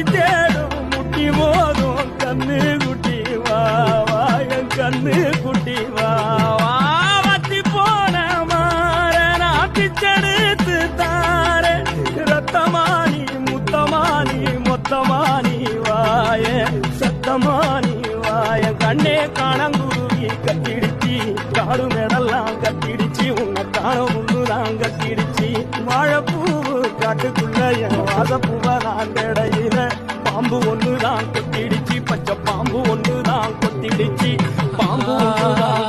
முத்தி தேடும் முட்டி மோதும் கண்ணு குட்டி வா வா என் கண்ணு குட்டி வா வா வத்தி போன மாற நாட்டிச்செடுத்து தார ரத்தமானி முத்தமானி மொத்தமானி வாய சத்தமானி வாய கண்ணே காணங்குருவி கத்திடுச்சி காடு மேடெல்லாம் கத்திடுச்சு உன்னை காண ஒண்ணுதான் கத்திடுச்சு வாழைப்பூவு காட்டுக்குள்ள என் வாசப்பூவை நான் இடையில பாம்பு ஒண்ணுதான் கொத்திடுச்சு பச்சை பாம்பு ஒண்ணுதான் கொத்திடுச்சு பாம்பு ஒண்ணுதான்